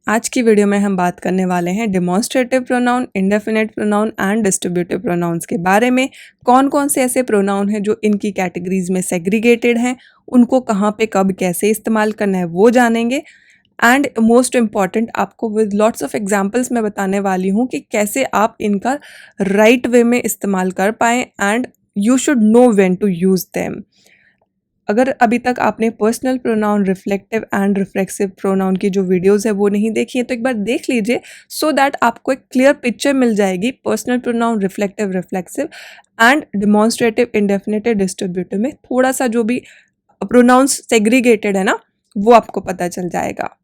आज की वीडियो में हम बात करने वाले हैं demonstrative pronoun, indefinite pronoun and distributive pronounce के बारे में। कौन कौन से ऐसे प्रोनाउन हैं जो इनकी कैटेगरीज में सेग्रीगेटेड हैं, उनको कहाँ पे कब कैसे इस्तेमाल करना है वो जानेंगे। एंड मोस्ट इम्पॉर्टेंट, आपको विद लॉट्स ऑफ एग्जाम्पल्स मैं बताने वाली हूँ कि कैसे आप इनका राइट वे में इस्तेमाल कर पाएँ and you should know when to use them. अगर अभी तक आपने personal pronoun, reflective and reflexive pronoun की जो वीडियोस है वो नहीं देखी है तो एक बार देख लीजिए, सो दैट आपको एक क्लियर पिक्चर मिल जाएगी personal pronoun, reflective, reflexive and demonstrative, indefinitive, distributive में थोड़ा सा जो भी प्रोनाउंस सेग्रीगेटेड है ना वो आपको पता चल जाएगा।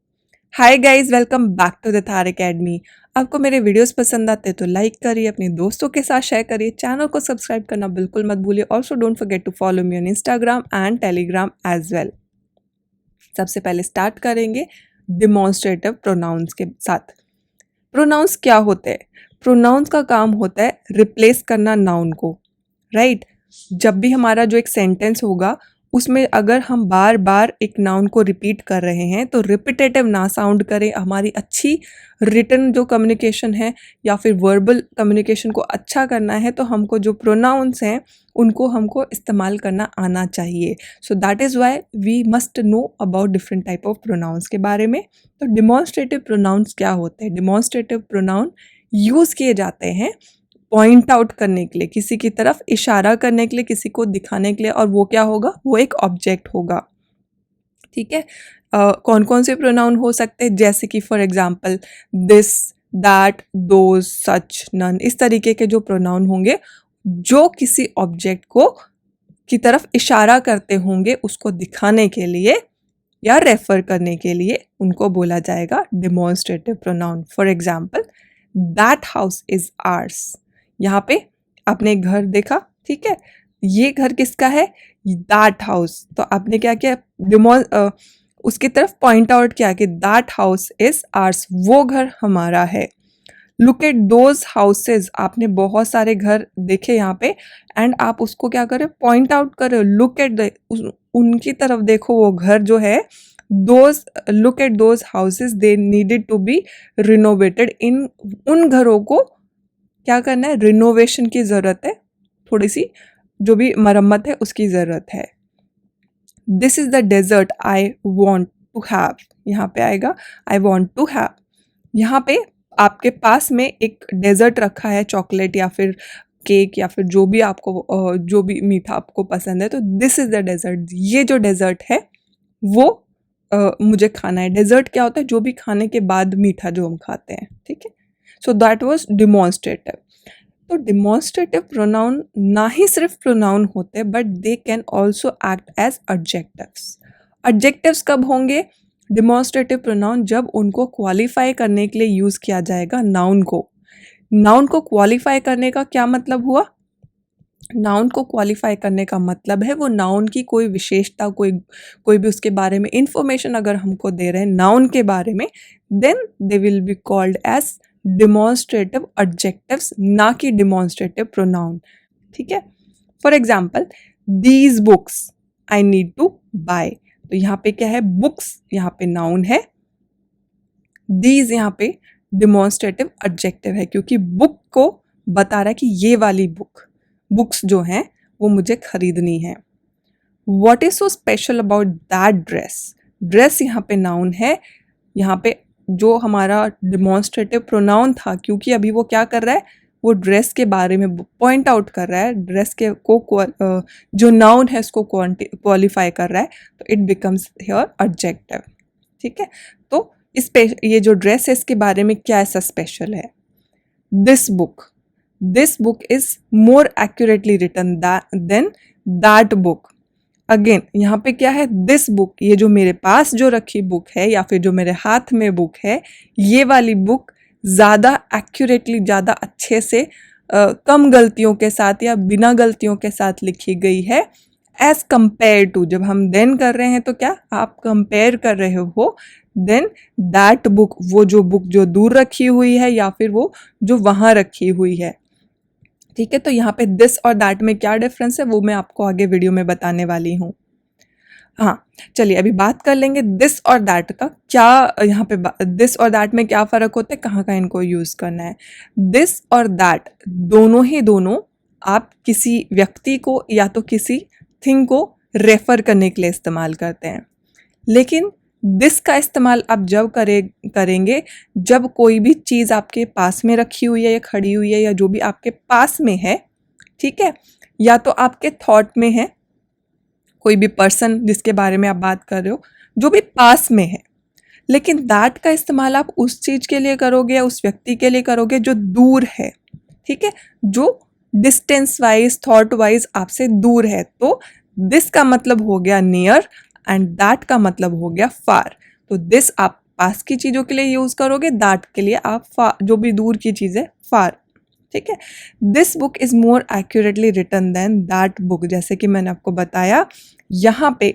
Hi guys, welcome back to the Thar academy. आपको मेरे वीडियोस पसंद आते हैं तो लाइक करिए, अपने दोस्तों के साथ शेयर करिए, चैनल को सब्सक्राइब करना बिल्कुल मत भूलिए। Also don't forget to follow me on Instagram and Telegram as well. सबसे पहले स्टार्ट करेंगे डिमॉन्स्ट्रेटिव प्रोनाउंस के साथ। प्रोनाउंस क्या होते हैं? प्रोनाउंस का काम होता है रिप्लेस करना नाउन को, राइट? जब भी हमारा जो एक सेंटेंस होगा उसमें अगर हम बार बार एक नाउन को रिपीट कर रहे हैं तो रिपीटेटिव ना साउंड करें। हमारी अच्छी रिटन जो कम्युनिकेशन है या फिर वर्बल कम्युनिकेशन को अच्छा करना है तो हमको जो प्रोनाउंस हैं उनको हमको इस्तेमाल करना आना चाहिए। So that is why we must know about different type of pronouns के बारे में। तो डिमॉन्स्ट्रेटिव प्रोनाउंस क्या होते हैं? डिमॉन्स्ट्रेटिव प्रोनाउन यूज़ किए जाते हैं पॉइंट आउट करने के लिए, किसी की तरफ इशारा करने के लिए, किसी को दिखाने के लिए, और वो क्या होगा? वो एक ऑब्जेक्ट होगा। ठीक है। कौन कौन से प्रोनाउन हो सकते हैं? जैसे कि for example this, that, those, such, none, इस तरीके के जो प्रोनाउन होंगे जो किसी ऑब्जेक्ट को की तरफ इशारा करते होंगे, उसको दिखाने के लिए या रेफर करने के लिए, उनको बोला जाएगा demonstrative pronoun. For example that house is hours. यहाँ पे आपने एक घर देखा, ठीक है, ये घर किसका है? That house. तो आपने क्या किया? उसकी तरफ पॉइंट आउट किया कि दैट हाउस इज आर्स, वो घर हमारा है। लुक एट दोज हाउसेज, आपने बहुत सारे घर देखे यहाँ पे एंड आप उसको क्या कर रहे हो? पॉइंट आउट कर रहे हो। लुक एट उनकी तरफ देखो, वो घर जो है, those, look at those houses, they needed to be renovated. उन घरों को क्या करना है? रिनोवेशन की ज़रूरत है, थोड़ी सी जो भी मरम्मत है उसकी ज़रूरत है। This is the dessert I want to have, यहाँ पे आएगा आई वॉन्ट टू हैव। यहाँ पे आपके पास में एक डेजर्ट रखा है, चॉकलेट या फिर केक या फिर जो भी आपको जो भी मीठा आपको पसंद है, तो दिस इज़ द डेजर्ट, ये जो डेजर्ट है वो मुझे खाना है। डेजर्ट क्या होता है? जो भी खाने के बाद मीठा जो हम खाते हैं, ठीक है। So that was demonstrative. तो डिमॉन्स्ट्रेटिव प्रोनाउन ना ही सिर्फ प्रोनाउन होते but they can also act as adjectives. Adjectives कब होंगे? डिमॉन्स्ट्रेटिव प्रोनाउन जब उनको क्वालिफाई करने के लिए यूज़ किया जाएगा नाउन को। नाउन को क्वालिफाई करने का क्या मतलब हुआ? नाउन को क्वालिफाई करने का मतलब है वो नाउन की कोई विशेषता, कोई भी उसके बारे में इंफॉर्मेशन अगर हमको दे रहे हैं नाउन के बारे में, then they will be called as demonstrative adjectives, ना कि डिमॉन्स्ट्रेटिव प्रोनाउन। ठीक है। For example these books I need to buy. तो यहाँ पे क्या है? बुक्स यहाँ पे नाउन है, दीज यहाँ पे डिमॉन्स्ट्रेटिव एडजेक्टिव है, क्योंकि बुक को बता रहा है कि ये वाली बुक्स जो हैं वो मुझे खरीदनी है। What is so special about that dress? Dress यहाँ पे नाउन है, यहाँ पे जो हमारा डिमॉन्स्ट्रेटिव प्रोनाउन था, क्योंकि अभी वो क्या कर रहा है? वो ड्रेस के बारे में पॉइंट आउट कर रहा है, ड्रेस के को जो नाउन है उसको क्वालिफाई कर रहा है, तो इट बिकम्स हियर एडजेक्टिव। ठीक है। तो ये जो ड्रेस है इसके बारे में क्या ऐसा स्पेशल है? This book is more accurately written than that book. Again यहाँ पे क्या है? दिस बुक, ये जो मेरे पास जो रखी बुक है या फिर जो मेरे हाथ में बुक है, ये वाली बुक ज़्यादा एक्यूरेटली, ज़्यादा अच्छे से, कम गलतियों के साथ या बिना गलतियों के साथ लिखी गई है एज कंपेयर टू। जब हम देन कर रहे हैं तो क्या आप कंपेयर कर रहे हो? देन दैट बुक, वो जो बुक जो दूर रखी हुई है या फिर वो जो वहाँ रखी हुई है। ठीक है। तो यहाँ पे दिस और दैट में क्या डिफरेंस है वो मैं आपको आगे वीडियो में बताने वाली हूँ। हाँ, चलिए अभी बात कर लेंगे दिस और दैट का। क्या यहाँ पे दिस और दैट में क्या फ़र्क होता है, कहाँ का इनको यूज़ करना है। दिस और दैट दोनों ही दोनों आप किसी व्यक्ति को या तो किसी थिंग को रेफ़र करने के लिए इस्तेमाल करते हैं, लेकिन दिस का इस्तेमाल आप जब करेंगे जब कोई भी चीज़ आपके पास में रखी हुई है या खड़ी हुई है या जो भी आपके पास में है, ठीक है, या तो आपके थॉट में है, कोई भी पर्सन जिसके बारे में आप बात कर रहे हो जो भी पास में है। लेकिन दैट का इस्तेमाल आप उस चीज़ के लिए करोगे या उस व्यक्ति के लिए करोगे जो दूर है, ठीक है, जो डिस्टेंस वाइज थॉट वाइज आपसे दूर है। तो दिस का मतलब हो गया नियर एंड दैट का मतलब हो गया फार। तो दिस आप पास की चीज़ों के लिए यूज़ करोगे, दैट के लिए आप फार, जो भी दूर की चीज़ है, फार, ठीक है। This book is more accurately written than that book, जैसे कि मैंने आपको बताया यहाँ पे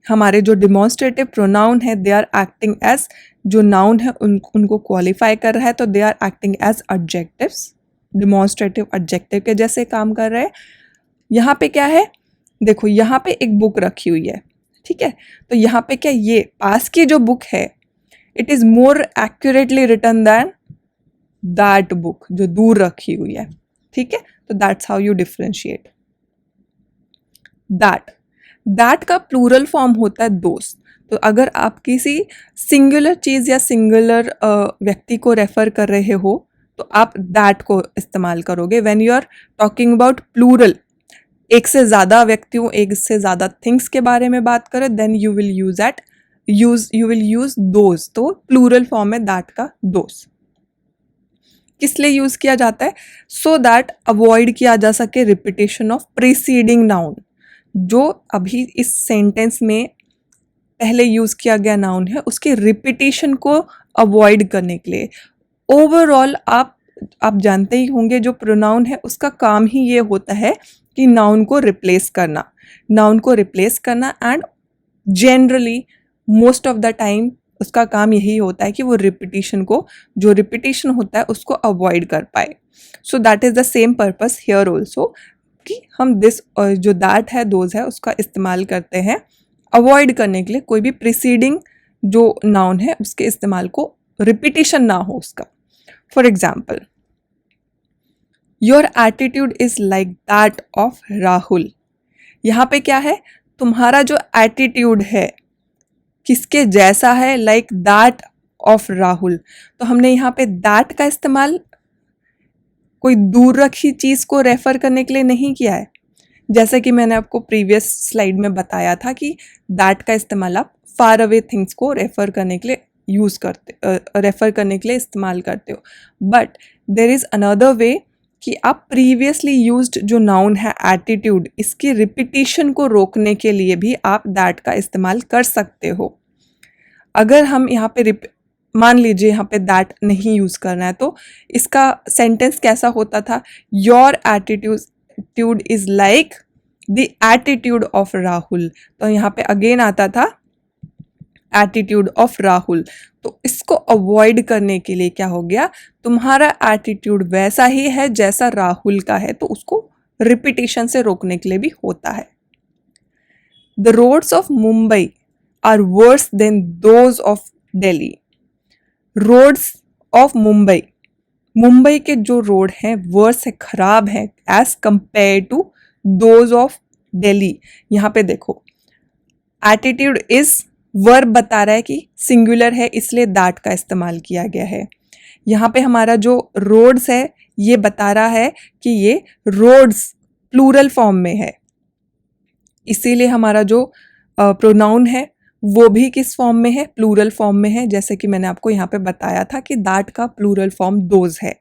हमारे जो डिमॉन्स्ट्रेटिव प्रोनाउन है दे आर एक्टिंग एज, जो नाउन है उनको क्वालिफाई कर रहा है, तो they are acting as adjectives, demonstrative adjective के जैसे काम कर रहे हैं। यहाँ पे क्या है, देखो यहाँ पे एक बुक रखी हुई है, ठीक है, तो यहाँ पे क्या, ये पास की जो बुक है it is more accurately written than that book जो दूर रखी हुई है, ठीक है। तो that's how you differentiate. That का प्लूरल फॉर्म होता है दोस्त। तो अगर आप किसी सिंगुलर चीज़ या सिंगुलर व्यक्ति को रेफर कर रहे हो तो आप दैट को इस्तेमाल करोगे। When you are talking about plural, एक से ज़्यादा व्यक्तियों, एक से ज़्यादा थिंग्स के बारे में बात करें, then you will use those. तो प्लूरल फॉर्म है दैट का दोस्त। किस लिए यूज़ किया जाता है, सो दैट अवॉइड किया जा सके रिपीटेशन ऑफ प्रीसीडिंग नाउन। जो अभी इस सेंटेंस में पहले यूज़ किया गया नाउन है उसके रिपीटेशन को अवॉइड करने के लिए। ओवरऑल आप जानते ही होंगे जो प्रोनाउन है उसका काम ही ये होता है कि नाउन को रिप्लेस करना and generally most of the time उसका काम यही होता है कि वो रिपीटेशन को, जो रिपीटेशन होता है उसको अवॉइड कर पाए। सो that is the same purpose here also कि हम दिस और जो दैट है, दोज है, उसका इस्तेमाल करते हैं अवॉइड करने के लिए, कोई भी प्रीसीडिंग जो नाउन है उसके इस्तेमाल को रिपीटेशन ना हो उसका। For example, your attitude is like that of Rahul. यहाँ पे क्या है, तुम्हारा जो एटीट्यूड है किसके जैसा है, लाइक दैट ऑफ राहुल। तो हमने यहाँ पे दैट का इस्तेमाल कोई दूर रखी चीज़ को रेफर करने के लिए नहीं किया है। जैसे कि मैंने आपको प्रीवियस स्लाइड में बताया था कि दैट का इस्तेमाल आप फार अवे थिंग्स को रेफर करने के लिए इस्तेमाल करते हो। But there is another way कि आप प्रीवियसली यूज्ड जो नाउन है एटीट्यूड, इसकी रिपीटिशन को रोकने के लिए भी आप दैट का इस्तेमाल कर सकते हो। अगर हम यहाँ पे मान लीजिए यहाँ पे दैट नहीं यूज़ करना है तो इसका सेंटेंस कैसा होता था, your attitude is like the attitude of Rahul. तो यहाँ पे अगेन आता था एटीट्यूड ऑफ राहुल। तो इसको अवॉइड करने के लिए क्या हो गया, तुम्हारा एटीट्यूड वैसा ही है जैसा राहुल का है, तो उसको रिपीटेशन से रोकने के लिए भी होता है। The roads of Mumbai are worse than those of Delhi. Roads of Mumbai, Mumbai के जो रोड हैं वर्स है, खराब है, as compare to those of Delhi. यहाँ पे देखो एटीट्यूड इज वर्ब बता रहा है कि सिंगुलर है, इसलिए दैट का इस्तेमाल किया गया है। यहाँ पे हमारा जो रोड्स है ये बता रहा है कि ये रोड्स प्लूरल फॉर्म में है, इसीलिए हमारा जो प्रोनाउन है वो भी किस फॉर्म में है, प्लूरल फॉर्म में है। जैसे कि मैंने आपको यहाँ पे बताया था कि दैट का प्लूरल फॉर्म दोज है।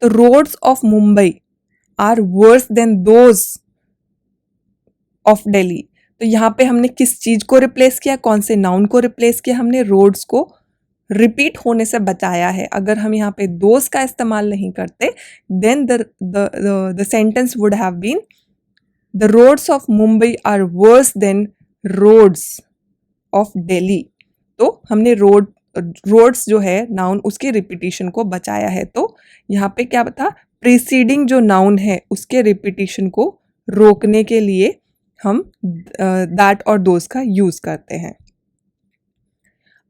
तो roads of Mumbai are worse than those of Delhi. तो यहाँ पे हमने किस चीज़ को रिप्लेस किया, कौन से नाउन को रिप्लेस किया, हमने रोड्स को रिपीट होने से बचाया है। अगर हम यहाँ पे दोज का इस्तेमाल नहीं करते then the sentence would have been the roads of Mumbai are worse than roads of Delhi. तो हमने रोड्स जो है नाउन उसकी रिपीटिशन को बचाया है। तो यहाँ पे क्या था, प्रीसीडिंग जो नाउन है उसके रिपीटिशन को रोकने के लिए हम दैट और दोज का यूज़ करते हैं।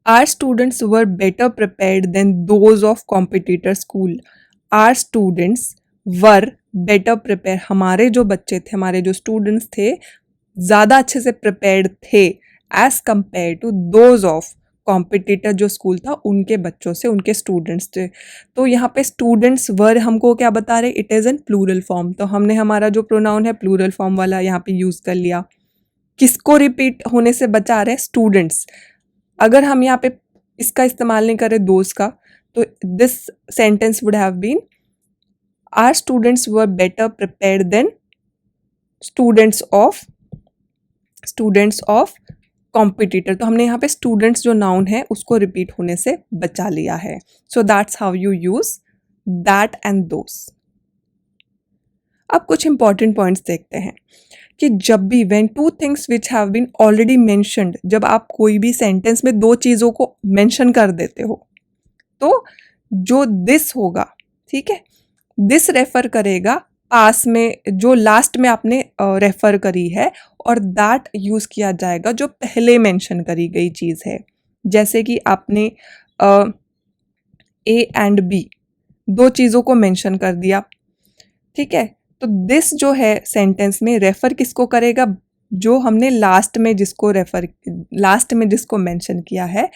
Our students were better prepared than those of competitor school. Our students were better prepare, हमारे जो बच्चे थे, हमारे जो स्टूडेंट्स थे, ज़्यादा अच्छे से प्रिपेयर्ड थे as compare to those of competitor जो स्कूल था उनके बच्चों से, उनके स्टूडेंट्स थे। तो यहाँ पे स्टूडेंट्स वर हमको क्या बता रहे, it is an plural form, तो हमने हमारा जो प्रोनाउन है प्लूरल फॉर्म वाला यहाँ पे यूज़ कर लिया। किसको रिपीट होने से बचा रहे, स्टूडेंट्स। अगर हम यहाँ पे इसका इस्तेमाल नहीं करें दोस्त का, तो this sentence would have been our students were better prepared than students of competitor. तो हमने यहाँ पे स्टूडेंट्स जो नाउन है उसको रिपीट होने से बचा लिया है। So that's how you use that and those. अब कुछ इंपॉर्टेंट पॉइंट्स देखते हैं कि जब भी when two things which have been already mentioned, जब आप कोई भी सेंटेंस में दो चीज़ों को मेंशन कर देते हो तो जो दिस होगा, ठीक है, दिस रेफर करेगा पास में जो लास्ट में आपने रेफर करी है, और दैट यूज़ किया जाएगा जो पहले मेंशन करी गई चीज़ है। जैसे कि आपने ए एंड बी दो चीज़ों को मेंशन कर दिया, ठीक है, तो दिस जो है सेंटेंस में रेफर किसको करेगा, जो हमने लास्ट में जिसको मेंशन किया है,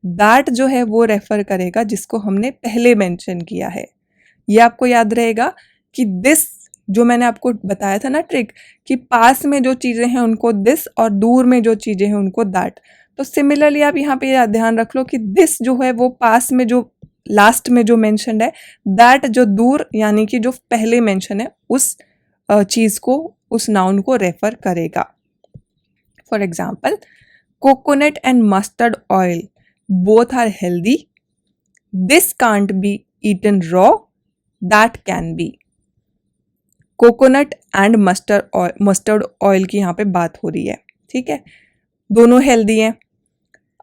दैट जो है वो रेफर करेगा जिसको हमने पहले मेंशन किया है। ये आपको याद रहेगा कि दिस जो मैंने आपको बताया था ना ट्रिक, कि पास में जो चीज़ें हैं उनको दिस और दूर में जो चीज़ें हैं उनको दैट। तो सिमिलरली आप यहाँ पे ध्यान रख लो कि दिस जो है वो पास में जो लास्ट में जो मेंशन है, दैट जो दूर यानी कि जो पहले मेंशन है उस चीज़ को, उस नाउन को रेफर करेगा। For example, coconut and mustard oil both are healthy, this can't be eaten raw, that can be. Coconut and mustard oil की यहाँ पे बात हो रही है, ठीक है, दोनों हेल्दी हैं।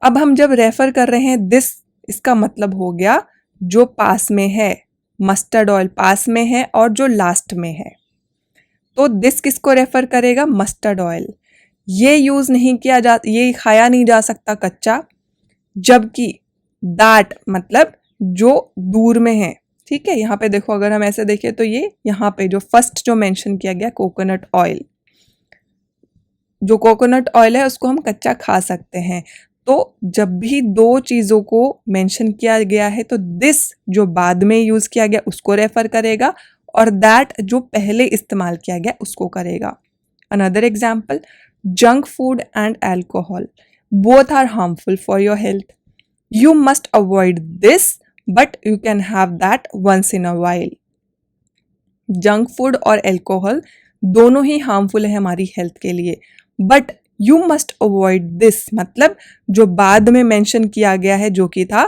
अब हम जब रेफर कर रहे हैं दिस, इसका मतलब हो गया जो पास में है, मस्टर्ड ऑयल पास में है और जो लास्ट में है, तो दिस किसको रेफर करेगा, मस्टर्ड ऑयल। ये यूज़ नहीं किया जा, ये खाया नहीं जा सकता कच्चा, जबकि दैट मतलब जो दूर में है, ठीक है। यहाँ पे देखो, अगर हम ऐसे देखें तो ये यहाँ पे जो फर्स्ट जो मेंशन किया गया कोकोनट ऑयल, जो कोकोनट ऑयल है उसको हम कच्चा खा सकते हैं। तो जब भी दो चीज़ों को मेंशन किया गया है तो दिस जो बाद में यूज़ किया गया उसको रेफर करेगा, और दैट जो पहले इस्तेमाल किया गया उसको करेगा। Another example, junk food and alcohol both are harmful for your health, you must avoid this but you can have that once in a while. Junk food और एल्कोहल दोनों ही हार्मफुल है हमारी हेल्थ के लिए, but you must avoid this मतलब जो बाद में मेंशन किया गया है जो कि था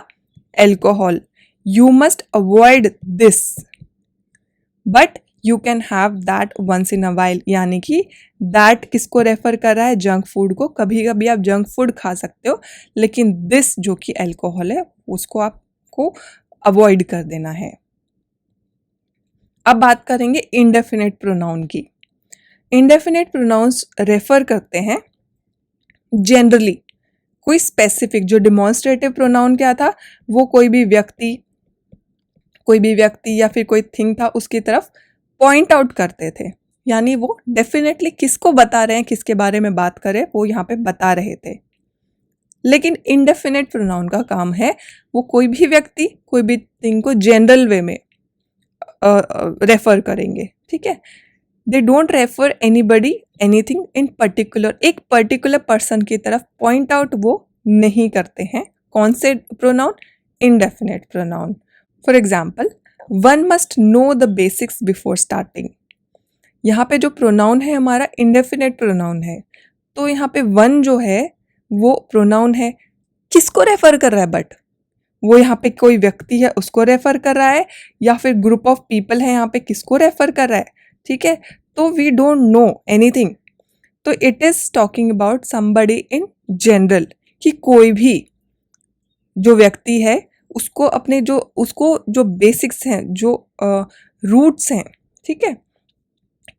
alcohol, you must avoid this but you can have that once in a while, यानी कि दैट किसको रेफर कर रहा है, जंक फूड को। कभी कभी आप जंक फूड खा सकते हो, लेकिन दिस जो कि एल्कोहल है उसको आपको अवॉइड कर देना है। अब बात करेंगे इंडेफिनिट प्रोनाउन की। इंडेफिनिट प्रोनाउंस रेफर करते हैं जनरली कोई स्पेसिफिक, जो डिमॉन्स्ट्रेटिव प्रोनाउन क्या था, वो कोई भी व्यक्ति या फिर कोई थिंग था उसकी तरफ पॉइंट आउट करते थे, यानी वो डेफिनेटली किसको बता रहे हैं, किसके बारे में बात करें वो यहाँ पे बता रहे थे। लेकिन इंडेफिनिट प्रोनाउन का काम है वो कोई भी व्यक्ति, कोई भी थिंग को जनरल वे में रेफर करेंगे, ठीक है। They don't refer anybody anything in particular, एक पर्टिकुलर पर्सन की तरफ पॉइंट आउट वो नहीं करते हैं। कौन से pronoun, indefinite pronoun. For example, one must know the basics before starting. यहाँ पे जो प्रोनाउन है हमारा इंडेफिनिट प्रोनाउन है, तो यहाँ पे वन जो है वो प्रोनाउन है, किसको रेफर कर रहा है, बट वो यहाँ पे कोई व्यक्ति है उसको रेफर कर रहा है, या फिर ग्रुप ऑफ पीपल है यहाँ पे किसको रेफर कर रहा है, ठीक है। तो वी डोंट नो एनीथिंग, तो it is talking about somebody in general, कि कोई भी जो व्यक्ति है उसको अपने जो बेसिक्स हैं, जो रूट्स हैं, ठीक है,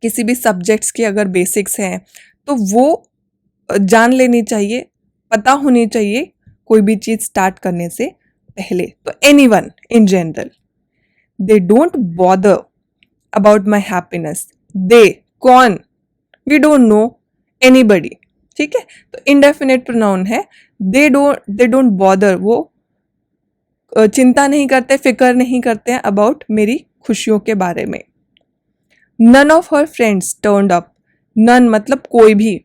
किसी भी सब्जेक्ट्स के अगर बेसिक्स हैं तो वो जान लेनी चाहिए, पता होनी चाहिए कोई भी चीज़ स्टार्ट करने से पहले। तो anyone in general, they don't bother about my happiness. They कौन? We don't know anybody. ठीक है, तो इंडेफिनिट प्रोनाउन है। दे डोंट बॉदर, वो चिंता नहीं करते, फिक्र नहीं करते हैं अबाउट मेरी खुशियों के बारे में। None of her friends turned up. None मतलब कोई भी,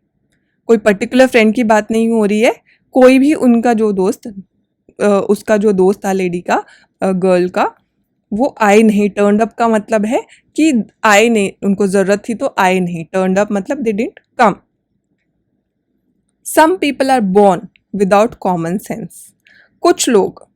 कोई पर्टिकुलर फ्रेंड की बात नहीं हो रही है, कोई भी उनका जो दोस्त, उसका जो दोस्त था लेडी का, गर्ल का, वो आए नहीं। टर्न्ड अप का मतलब है कि आए नहीं, उनको जरूरत थी तो आए नहीं। टर्न्ड अप मतलब they didn't come. Some people are born without common sense. कुछ लोग,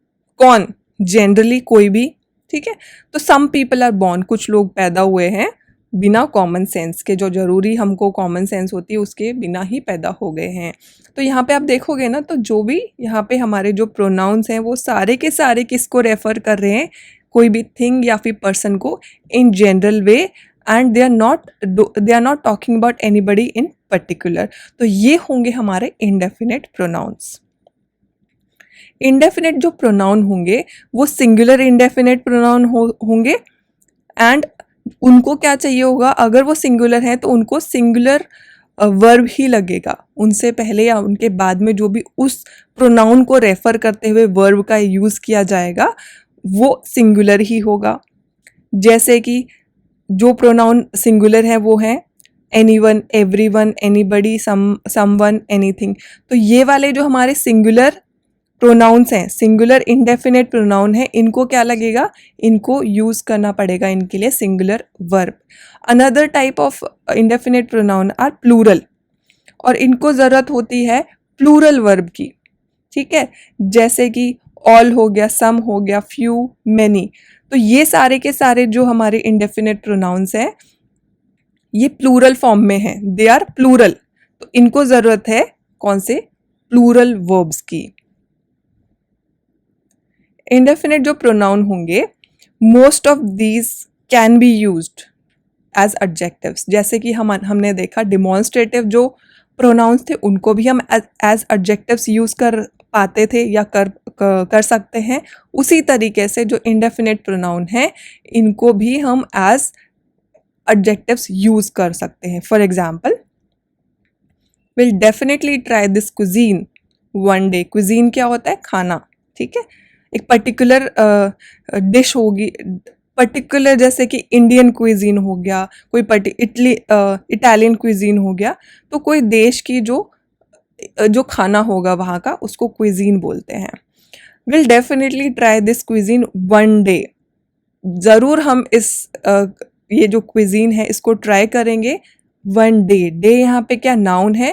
कौन? जनरली कोई भी। ठीक है, तो सम पीपल आर बोर्न, कुछ लोग पैदा हुए हैं बिना कॉमन सेंस के, जो जरूरी हमको कॉमन सेंस होती है उसके बिना ही पैदा हो गए हैं। तो यहाँ पे आप देखोगे ना, तो जो भी यहाँ पे हमारे जो प्रोनाउंस हैं वो सारे के सारे किसको रेफर कर रहे हैं? कोई भी थिंग या फिर पर्सन को in general way, and they are not talking about anybody in particular. तो ये होंगे हमारे इंडेफिनेट प्रोनाउंस। इंडेफिनेट जो प्रोनाउन होंगे वो सिंगुलर इंडेफिनेट प्रोनाउन होंगे, एंड उनको क्या चाहिए होगा? अगर वो सिंगुलर हैं तो उनको सिंगुलर वर्ब ही लगेगा। उनसे पहले या उनके बाद में जो भी उस प्रोनाउन को रेफर करते हुए वर्ब का यूज़ किया जाएगा वो सिंगुलर ही होगा। जैसे कि जो प्रोनाउन सिंगुलर है वो है anyone, everyone, anybody, someone, anything. तो ये वाले जो हमारे सिंगुलर प्रोनाउंस हैं, सिंगुलर इंडेफिनेट प्रोनाउन है, इनको क्या लगेगा? इनको यूज करना पड़ेगा इनके लिए singular verb. Another type of indefinite pronoun are plural, और इनको ज़रूरत होती है प्लूरल वर्ब की। ठीक है, जैसे कि ऑल हो गया, सम हो गया, फ्यू, मैनी। तो ये सारे के सारे जो हमारे इंडेफिनेट प्रोनाउंस हैं ये प्लूरल फॉर्म में हैं, दे आर प्लूरल। तो इनको ज़रूरत है कौन से? प्लूरल वर्ब्स की। इंडेफिनेट जो प्रोनाउन होंगे, most of these can be used as adjectives. जैसे कि हमने देखा डिमॉन्स्ट्रेटिव जो प्रोनाउंस थे उनको भी हम एज एडजेक्टिव्स यूज़ कर पाते थे या कर सकते हैं। उसी तरीके से जो इंडेफिनेट प्रोनाउन है इनको भी हम एज एडजेक्टिव्स यूज़ कर सकते हैं। For example, will definitely try this cuisine one day. Cuisine क्या होता है? खाना। ठीक है, एक पर्टिकुलर डिश होगी, पर्टिकुलर, जैसे कि इंडियन क्विजीन हो गया, कोई इटालियन क्विजीन हो गया। तो कोई देश की जो खाना होगा वहाँ का उसको क्विजीन बोलते हैं। Will definitely try this cuisine one day. ज़रूर हम ये जो क्विजीन है इसको ट्राई करेंगे वन डे। डे यहाँ पे क्या नाउन है,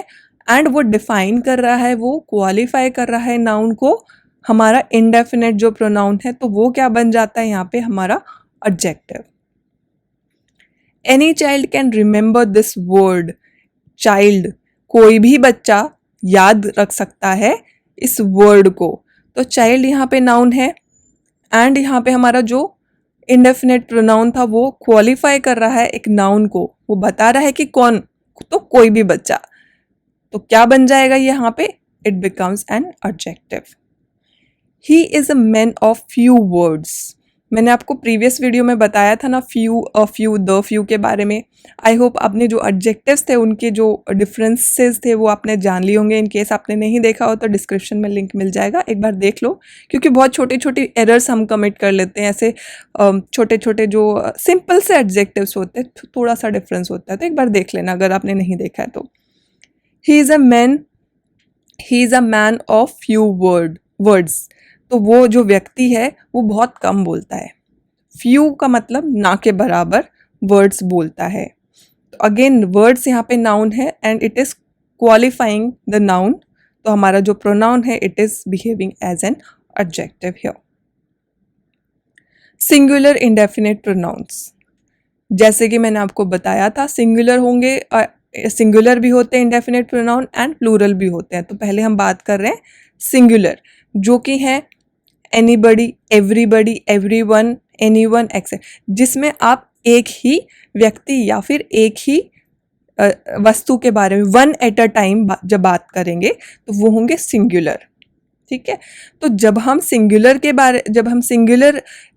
एंड वो डिफाइन कर रहा है, वो क्वालिफाई कर रहा है नाउन को। हमारा इंडेफिनेट जो प्रोनाउन है तो वो क्या बन जाता है यहाँ पे? हमारा adjective. Any child can remember this word. Child, कोई भी बच्चा याद रख सकता है इस वर्ड को। तो चाइल्ड यहाँ पे नाउन है, एंड यहाँ पे हमारा जो इंडेफिनेट प्रोनाउन था वो क्वालिफाई कर रहा है एक नाउन को, वो बता रहा है कि कौन? तो कोई भी बच्चा। तो क्या बन जाएगा यहाँ पे? It becomes an adjective. He is a man of few words. मैंने आपको प्रीवियस वीडियो में बताया था ना, फ्यू, द फ्यू के बारे में। आई होप आपने जो एडजेक्टिव्स थे उनके जो डिफरेंसेस थे वो आपने जान लिए होंगे। इन केस आपने नहीं देखा हो तो डिस्क्रिप्शन में लिंक मिल जाएगा, एक बार देख लो। क्योंकि बहुत छोटी छोटी एरर्स हम कमिट कर लेते हैं, ऐसे छोटे छोटे जो सिंपल से एडजेक्टिव्स होते हैं थोड़ा सा डिफरेंस होता है, तो एक बार देख लेना अगर आपने नहीं देखा है तो। He is a man of few words. तो वो जो व्यक्ति है वो बहुत कम बोलता है। फ्यू का मतलब ना के बराबर वर्ड्स बोलता है। तो अगेन वर्ड्स यहाँ पे नाउन है, and it is qualifying the noun. तो हमारा जो प्रोनाउन है it is behaving as an adjective here. Singular indefinite pronouns, जैसे कि मैंने आपको बताया था, सिंगुलर होंगे, सिंगुलर भी होते हैं इंडेफिनिट प्रोनाउन, एंड प्लूरल भी होते हैं। तो पहले हम बात कर रहे हैं सिंगुलर, जो कि है anybody, everybody, everyone, anyone, except, जिसमें आप एक ही व्यक्ति या फिर एक ही वस्तु के बारे में वन एट अ टाइम जब बात करेंगे तो वो होंगे सिंगुलर। ठीक है, तो जब हम सिंगुलर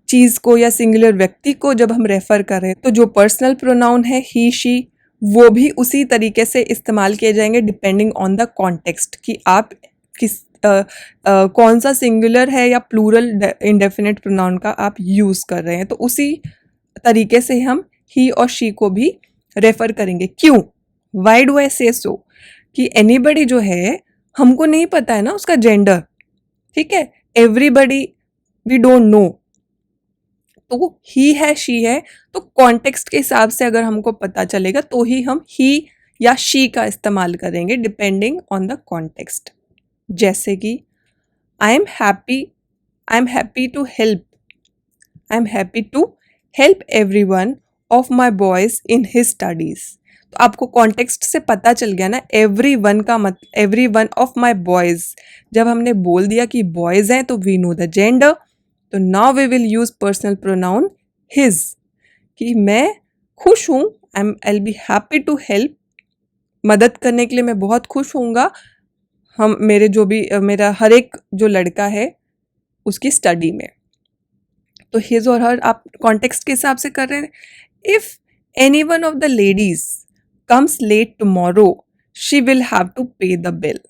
चीज को या सिंगुलर व्यक्ति को जब हम रेफर करें तो जो पर्सनल प्रोनाउन है ही शी वो भी उसी तरीके से इस्तेमाल किए जाएंगे डिपेंडिंग ऑन द कॉन्टेक्स्ट कि आप किस कौन सा सिंगुलर है या प्लूरल इंडेफिनिट प्रोनाउन का आप यूज कर रहे हैं, तो उसी तरीके से हम ही और शी को भी रेफर करेंगे। क्यों? वाई डू आई से सो? कि एनीबडी जो है हमको नहीं पता है ना उसका जेंडर। ठीक है, एवरीबडी वी डोंट नो, तो ही है शी है, तो कॉन्टेक्स्ट के हिसाब से अगर हमको पता चलेगा तो ही हम ही या शी का इस्तेमाल करेंगे डिपेंडिंग ऑन द कॉन्टेक्स्ट। जैसे कि I am happy to help, I am happy to help everyone of my boys in his studies. तो आपको कॉन्टेक्स्ट से पता चल गया ना, एवरीवन का एवरीवन ऑफ माई बॉयज। जब हमने बोल दिया कि बॉयज हैं तो वी नो द जेंडर, तो now we will use personal pronoun his, कि मैं खुश हूँ, I will be happy to help, मदद करने के लिए मैं बहुत खुश होऊंगा मेरा हर एक जो लड़का है उसकी स्टडी में। तो हिज और हर आप कॉन्टेक्स्ट के हिसाब से कर रहे हैं। If any one of the ladies comes late tomorrow she will have to pay the bill.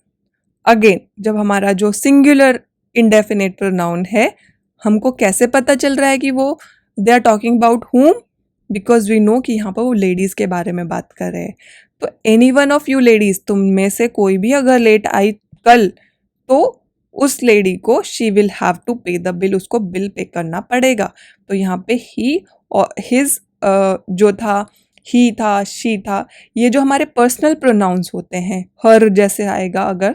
Again जब हमारा जो सिंगुलर इंडेफिनिट प्रोनाउन है, हमको कैसे पता चल रहा है कि वो दे आर टॉकिंग अबाउट हुम, बिकॉज वी नो कि यहाँ पर वो लेडीज के बारे में बात कर रहे हैं। तो any one of you ladies, तुम में से कोई भी अगर लेट आई कल, तो उस लेडी को she will have to pay the bill, उसको बिल पे करना पड़ेगा। तो यहाँ पे ही और हिज जो था, ही था, शी था, ये जो हमारे पर्सनल प्रोनाउंस होते हैं, हर जैसे आएगा अगर,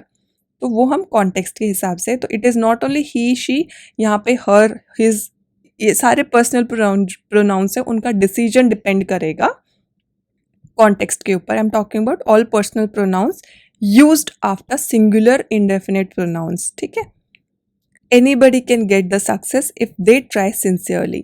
तो वो हम कॉन्टेक्स्ट के हिसाब से, तो it is not only he she, यहाँ पे हर, हिज, ये सारे पर्सनल प्रोनाउंस है, उनका डिसीजन डिपेंड करेगा कॉन्टेक्स्ट के ऊपर। I am talking about all personal pronouns used after singular indefinite pronouns। ठीक है, anybody can get the success if they try sincerely।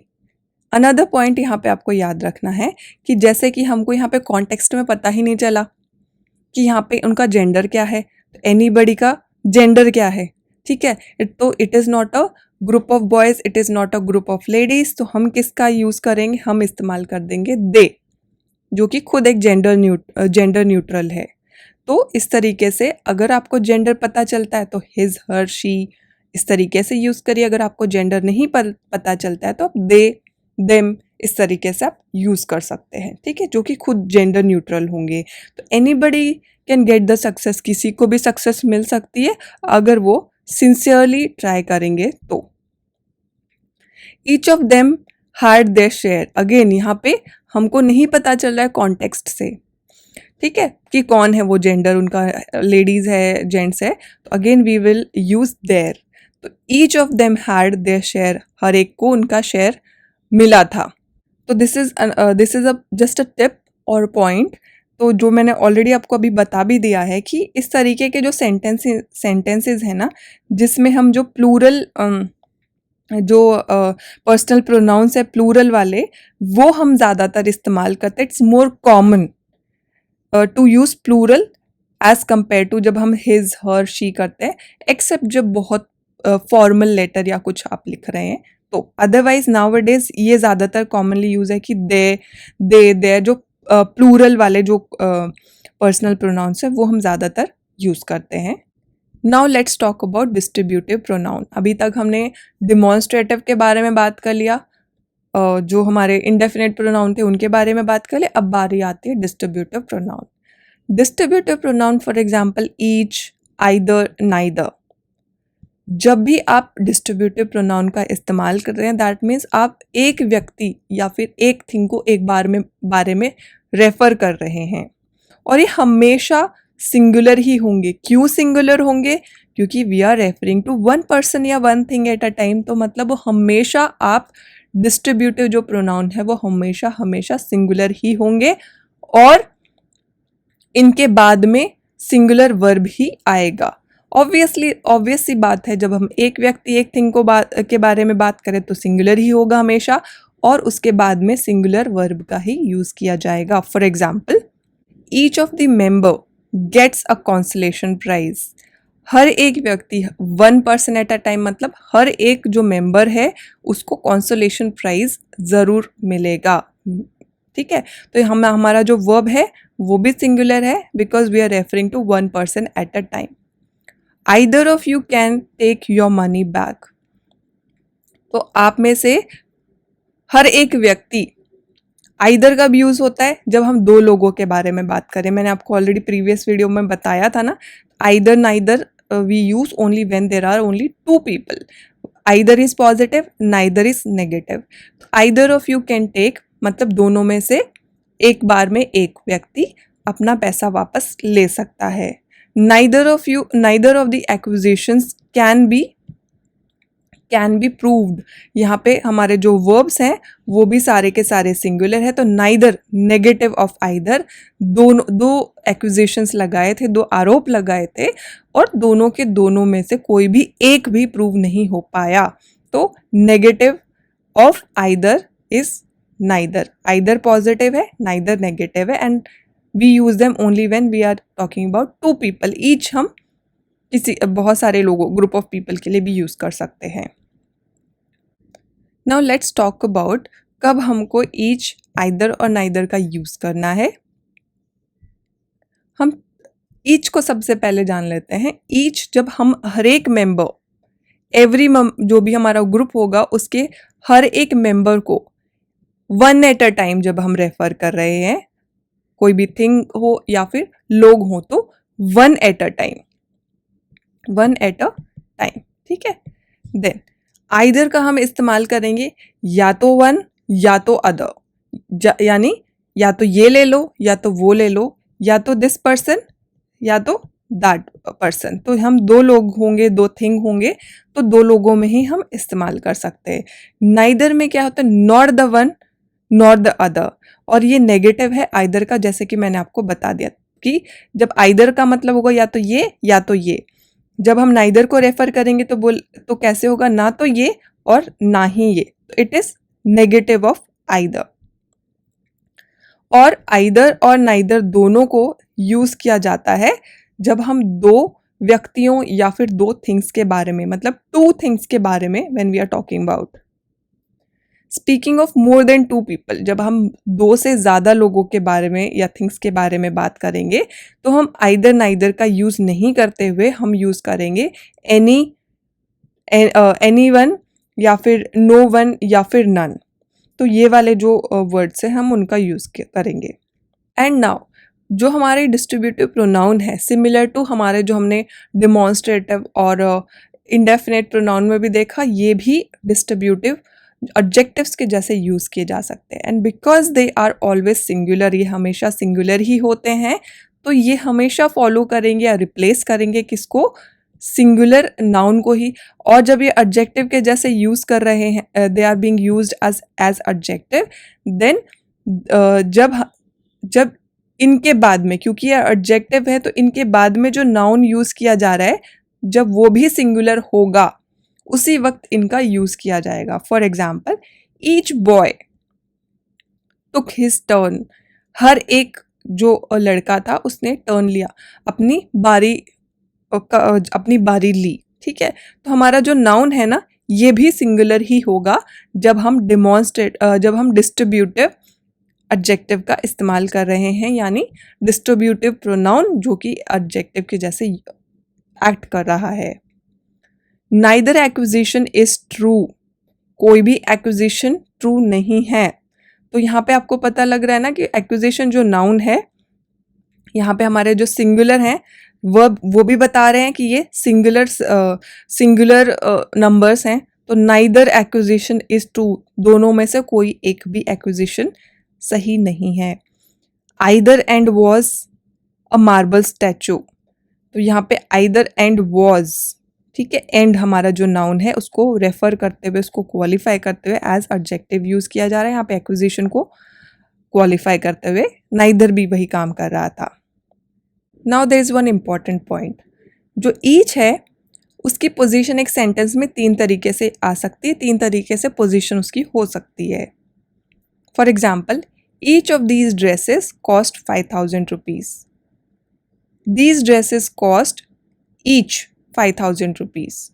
Another point यहाँ पे आपको याद रखना है कि जैसे कि हमको यहाँ पे कॉन्टेक्स्ट में पता ही नहीं चला कि यहाँ पे उनका जेंडर क्या है, तो एनीबडी का जेंडर क्या है। ठीक है, तो it is not a group of boys, it is not a group of ladies, तो हम किसका यूज़ करेंगे, हम इस्तेमाल कर देंगे दे, जो कि खुद एक जेंडर न्यूट्रल है। तो इस तरीके से अगर आपको जेंडर पता चलता है तो हिज, हर, शी इस तरीके से यूज़ करिए। अगर आपको जेंडर नहीं पता चलता है तो आप दे, देम इस तरीके से आप यूज़ कर सकते हैं। ठीक है, जो कि खुद जेंडर न्यूट्रल होंगे। तो anybody can get the success, किसी को भी सक्सेस मिल सकती है अगर वो सिंसियरली ट्राई करेंगे तो। Each of them had their share, again यहाँ पे हमको नहीं पता चल रहा है कॉन्टेक्स्ट से, ठीक है, कि कौन है वो जेंडर, उनका लेडीज है, जेंट्स है, तो again we will use their. तो each of them had their share, हर एक को उनका शेयर मिला था। तो this is a just a tip और पॉइंट, तो जो मैंने ऑलरेडी आपको अभी बता भी दिया है कि इस तरीके के जो सेंटेंसेस है ना, जिसमें हम जो प्लूरल जो पर्सनल प्रोनाउंस है प्लूरल वाले, वो हम ज़्यादातर इस्तेमाल करते हैं। It's more common to use plural as compare to जब हम हिज, हर, शी करते हैं, एक्सेप्ट जब बहुत फॉर्मल लेटर या कुछ आप लिख रहे हैं तो। अदरवाइज नाउअडेज ये ज़्यादातर कॉमनली यूज़ है कि दे जो प्लूरल वाले जो पर्सनल प्रोनाउंस है वो हम ज़्यादातर यूज़ करते हैं। Now let's talk about distributive pronoun. अभी तक हमने डिमॉन्स्ट्रेटिव के बारे में बात कर लिया, जो हमारे इंडेफिनिट प्रोनाउन थे उनके बारे में बात कर ले। अब बारी आती है distributive pronoun. Distributive pronoun for example each, either, neither. जब भी आप डिस्ट्रीब्यूटिव प्रोनाउन का इस्तेमाल कर रहे हैं, दैट मीन्स आप एक व्यक्ति या फिर एक थिंग को एक बारे में रेफर कर रहे हैं, और ये हमेशा सिंगुलर ही होंगे। क्यों सिंगुलर होंगे? क्योंकि we are referring to one person या one thing at a time, तो मतलब वो हमेशा आप डिस्ट्रीब्यूटिव जो प्रोनाउन है वो हमेशा हमेशा सिंगुलर ही होंगे, और इनके बाद में सिंगुलर वर्ब ही आएगा। ऑब्वियस सी बात है, जब हम एक व्यक्ति एक थिंग के बारे में बात करें तो सिंगुलर ही होगा हमेशा, और उसके बाद में सिंगुलर वर्ब का ही यूज़ किया जाएगा। For example each of the member gets a consolation prize. हर एक व्यक्ति 1 पर्सन एट अ टाइम, मतलब हर एक जो मेंबर है उसको कंसोलेशन प्राइज ज़रूर मिलेगा। ठीक है, तो हमारा जो वर्ब है वो भी सिंगुलर है because we are referring to 1 person at a time. Either of you can take your money back. तो आप में से हर एक व्यक्ति, आइदर का भी यूज होता है जब हम दो लोगों के बारे में बात करें। मैंने आपको ऑलरेडी प्रीवियस वीडियो में बताया था ना, either neither we use only when there are only 2 people. Either is positive, neither is negative. Either of you can take मतलब दोनों में से एक बार में एक व्यक्ति अपना पैसा वापस ले सकता है। Neither of the acquisitions can be proved. यहाँ पे हमारे जो वर्ब्स हैं वो भी सारे के सारे सिंगुलर है। तो नाइदर नेगेटिव ऑफ आइदर, दो एक्विजिशंस लगाए थे, दो आरोप लगाए थे और दोनों के दोनों में से कोई भी एक भी प्रूव नहीं हो पाया। तो negative of either is neither. Either positive है, नाइदर नेगेटिव है, and we use them only when we are talking about 2 people each. हम बहुत सारे लोगों, ग्रुप ऑफ पीपल के लिए भी यूज कर सकते हैं। नाउ लेट्स टॉक अबाउट कब हमको ईच, आइदर और नाइदर का यूज करना है। हम ईच को सबसे पहले जान लेते हैं। ईच जब हम हर एक मेंबर, जो भी हमारा ग्रुप होगा उसके हर एक मेंबर को 1 एट अ टाइम जब हम रेफर कर रहे हैं, कोई भी थिंग हो या फिर लोग हो, तो 1 eight a time, 1 eight a time. ठीक है, देन आइदर का हम इस्तेमाल करेंगे या तो 1 या तो अदर, यानी या तो ये ले लो या तो वो ले लो, या तो दिस पर्सन या तो दैट पर्सन। तो हम दो लोग होंगे, दो थिंग होंगे, तो दो लोगों में ही हम इस्तेमाल कर सकते हैं। नाइदर में क्या होता है, not the one not the other, और ये नेगेटिव है आइदर का, जैसे कि मैंने आपको बता दिया कि जब आइदर का मतलब होगा या तो ये या तो ये, जब हम नाइदर को रेफर करेंगे तो कैसे होगा, ना तो ये और ना ही ये, तो it is negative of either. और आइदर और नाइदर दोनों को यूज किया जाता है जब हम दो व्यक्तियों या फिर दो थिंग्स के बारे में, मतलब 2 थिंग्स के बारे में, when we are talking about. Speaking of more than 2 people, जब हम 2 से ज़्यादा लोगों के बारे में या थिंग्स के बारे में बात करेंगे तो हम आइदर नाइदर का यूज़ नहीं करते हुए हम यूज़ करेंगे एनी वन या फिर नो वन या फिर नन। तो ये वाले जो वर्ड्स हैं हम उनका यूज़ करेंगे। एंड नाउ जो हमारे डिस्ट्रीब्यूटिव प्रोनाउन है, सिमिलर टू हमारे जो हमने डिमॉन्स्ट्रेटिव और इंडेफिनेट प्रोनाउन में भी देखा, ये भी डिस्ट्रीब्यूटिव एडजेक्टिव्स के जैसे यूज़ किए जा सकते हैं। And because they are always singular, ये हमेशा सिंगुलर ही होते हैं, तो ये हमेशा फॉलो करेंगे या रिप्लेस करेंगे किसको, सिंगुलर नाउन को ही। और जब ये एडजेक्टिव के जैसे यूज़ कर रहे हैं, they are being used as adjective, then जब इनके बाद में, क्योंकि ये एडजेक्टिव है तो इनके बाद में जो नाउन यूज़ किया जा रहा है जब वो भी सिंगुलर होगा उसी वक्त इनका यूज किया जाएगा। For example, each boy took his turn, हर एक जो लड़का था उसने टर्न लिया, अपनी बारी ली। ठीक है, तो हमारा जो नाउन है ना ये भी सिंगुलर ही होगा जब हम डिस्ट्रीब्यूटिव एडजेक्टिव का इस्तेमाल कर रहे हैं, यानी डिस्ट्रीब्यूटिव प्रोनाउन जो कि एडजेक्टिव के जैसे एक्ट कर रहा है। नाइदर एक्विजिशन इज ट्रू, कोई भी एक्विजिशन ट्रू नहीं है। तो यहाँ पे आपको पता लग रहा है ना कि एक्विजिशन जो नाउन है, यहाँ पे हमारे जो सिंगुलर हैं वो भी बता रहे हैं कि ये सिंगुलर नंबर्स हैं। तो नाइदर एक्विजिशन इज ट्रू, दोनों में से कोई एक भी एक्विजिशन सही नहीं है। Either and was a marble statue, तो यहाँ पे आइदर एंड वॉज, ठीक है, एंड हमारा जो नाउन है उसको रेफर करते हुए, उसको क्वालिफाई करते हुए एज एडजेक्टिव यूज किया जा रहा है। यहाँ पे एक्विजिशन को क्वालिफाई करते हुए नाइदर भी वही काम कर रहा था। Now there is one important point, जो ईच है उसकी पोजीशन एक सेंटेंस में 3 तरीके से आ सकती है, 3 तरीके से पोजीशन उसकी हो सकती है। For example, each of these dresses cost 5,000 rupees. These dresses cost each 5,000 rupees,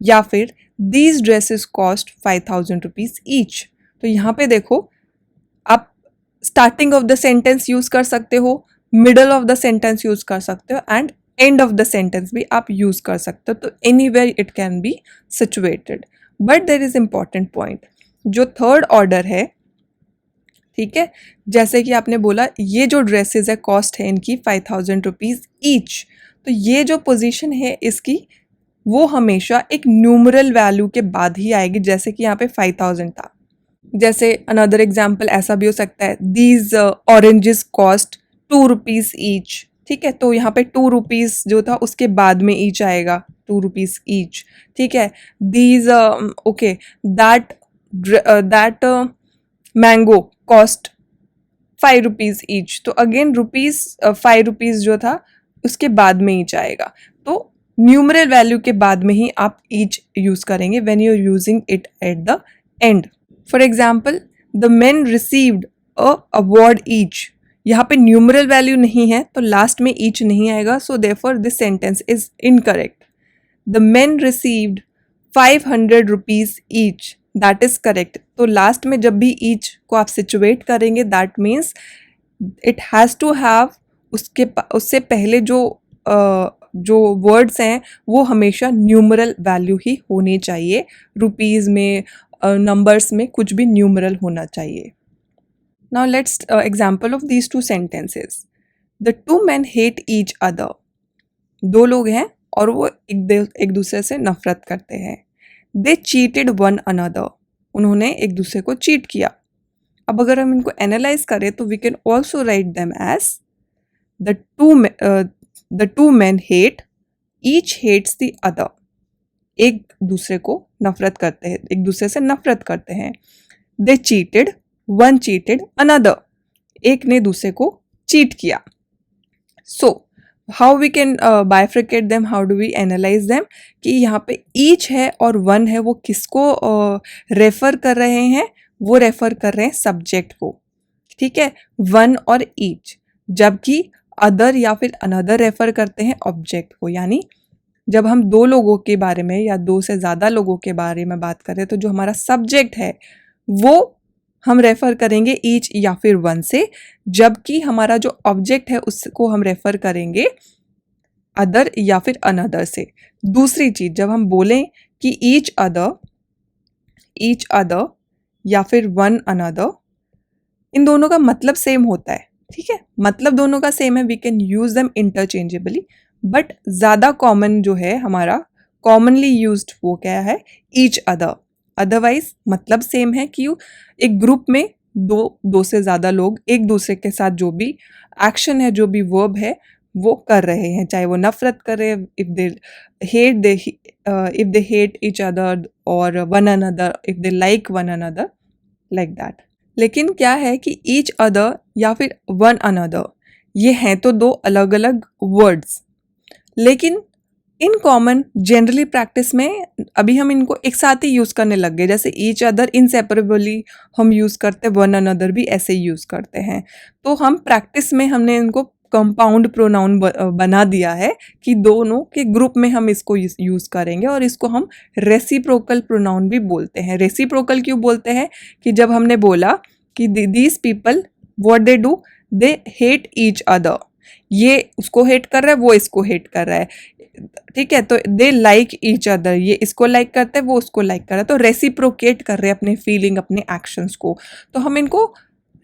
या फिर these dresses cost 5,000 rupees each. तो यहाँ पे देखो, आप starting of the sentence use कर सकते हो, middle of the sentence use कर सकते हो, and end of the sentence भी आप यूज़ कर सकते हो। तो anywhere it can be situated. But there is important point, जो थर्ड ऑर्डर है, ठीक है, जैसे कि आपने बोला ये जो ड्रेसेस है कॉस्ट है इनकी 5,000 रुपीज़ ईच, तो ये जो पोजीशन है इसकी वो हमेशा एक न्यूमरल वैल्यू के बाद ही आएगी, जैसे कि यहाँ पे 5,000 था। जैसे अनदर एग्जाम्पल ऐसा भी हो सकता है, these oranges cost 2 rupees each, ठीक है, तो यहाँ पे 2 रुपीज़ जो था उसके बाद में ईच आएगा, 2 रुपीज़ ईच, ठीक है। These okay, that mango cost 5 rupees each, तो अगेन रुपीज़ 5 रुपीज़ जो था उसके बाद में ईच आएगा। तो न्यूमरल वैल्यू के बाद में ही आप ईच यूज़ करेंगे when you are using it at the end. For example, the men received a award each, यहाँ पे न्यूमरल वैल्यू नहीं है तो लास्ट में ईच नहीं आएगा, so therefore this sentence is incorrect. The men received 500 rupees each, that is correct. तो last में जब भी ईच को आप सिचुएट करेंगे, that means it has to have उससे पहले जो वर्ड्स हैं वो हमेशा न्यूमरल वैल्यू ही होनी चाहिए। रुपीज़ में, नंबर्स में कुछ भी न्यूमरल होना चाहिए। Now let's example of these two sentences. The two man hate each other, दो लोग हैं और वो एक दूसरे से नफरत करते हैं। दे चीटेड वन अनदर, उन्होंने एक दूसरे को चीट किया। अब अगर हम इनको एनालाइज करें तो we can also write them as the two man hate, each hates the other, एक दूसरे को नफरत करते हैं, एक दूसरे से नफरत करते हैं। They cheated, one cheated another, एक ने दूसरे को चीट किया। So how we can bifurcate them, how do we analyse them, कि यहाँ पे ईच है और वन है, वो किसको रेफर कर रहे हैं, वो रेफर कर रहे हैं सब्जेक्ट को, ठीक है, वन और ईच, जबकि अदर या फिर अनदर रेफर करते हैं ऑब्जेक्ट को। यानी जब हम दो लोगों के बारे में या दो से ज़्यादा लोगों के बारे में बात करें तो जो हमारा सब्जेक्ट है वो हम रेफ़र करेंगे ईच या फिर वन से, जबकि हमारा जो ऑब्जेक्ट है उसको हम रेफ़र करेंगे अदर या फिर अनदर से। दूसरी चीज़, जब हम बोलें कि ईच अदर या फिर वन अनदर, इन दोनों का मतलब सेम होता है, ठीक है, मतलब दोनों का सेम है, we can use them interchangeably, but ज़्यादा कॉमन जो है हमारा कॉमनली यूज्ड वो क्या है, ईच अदर। अदरवाइज मतलब सेम है कि एक ग्रुप में दो से ज़्यादा लोग एक दूसरे के साथ जो भी एक्शन है, जो भी वर्ब है वो कर रहे हैं, चाहे वो नफरत करे, if they hate each other और one another, if they like one another, like that. लेकिन क्या है कि ईच अदर या फिर वन अनदर ये हैं तो दो अलग अलग वर्ड्स, लेकिन इन कॉमन जनरली प्रैक्टिस में अभी हम इनको एक साथ ही यूज़ करने लग गए। जैसे ईच अदर इनसेपरेबली हम यूज़ करते हैं, वन अनदर भी ऐसे ही यूज़ करते हैं। तो हम प्रैक्टिस में हमने इनको कंपाउंड प्रोनाउन बना दिया है कि दोनों के ग्रुप में हम इसको यूज़ करेंगे, और इसको हम रेसिप्रोकल प्रोनाउन भी बोलते हैं। रेसिप्रोकल क्यों बोलते हैं, कि जब हमने बोला कि these people what they do, they hate each other, ये उसको हेट कर रहा है, वो इसको हेट कर रहा है, ठीक है, तो दे लाइक ईच अदर, ये इसको लाइक करते हैं, वो उसको लाइक कर रहा है, तो रेसिप्रोकेट कर रहे हैं अपने फीलिंग, अपने एक्शंस को। तो हम इनको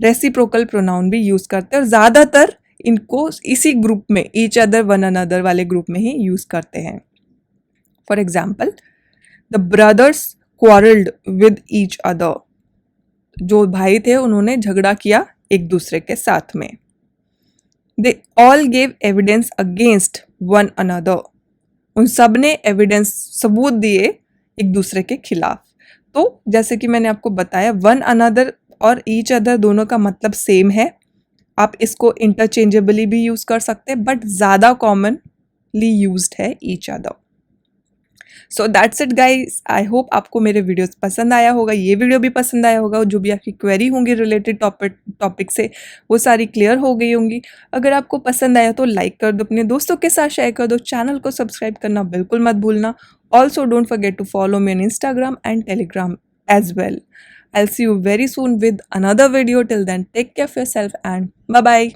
रेसिप्रोकल प्रोनाउन भी यूज़ करते हैं, और ज़्यादातर इनको इसी ग्रुप में, ईच अदर वन अनदर वाले ग्रुप में ही यूज़ करते हैं। For example, the brothers quarrelled with each other, जो भाई थे उन्होंने झगड़ा किया एक दूसरे के साथ में। They all gave evidence against one another, उन सब ने एविडेंस, सबूत दिए एक दूसरे के खिलाफ। तो जैसे कि मैंने आपको बताया, वन अनदर और ईच अदर दोनों का मतलब सेम है, आप इसको इंटरचेंजेबली भी यूज़ कर सकते हैं, बट ज़्यादा कॉमनली यूज्ड है each other. So that's it guys, I hope आपको मेरे वीडियोस पसंद आया होगा, ये वीडियो भी पसंद आया होगा, जो भी आपकी क्वेरी होंगी रिलेटेड टॉपिक से वो सारी क्लियर हो गई होंगी। अगर आपको पसंद आया तो लाइक कर दो, अपने दोस्तों के साथ शेयर कर दो, चैनल को सब्सक्राइब करना बिल्कुल मत भूलना। Also don't forget to follow me on Instagram and Telegram as well. I'll see you very soon with another video. Till then, take care of yourself and bye bye.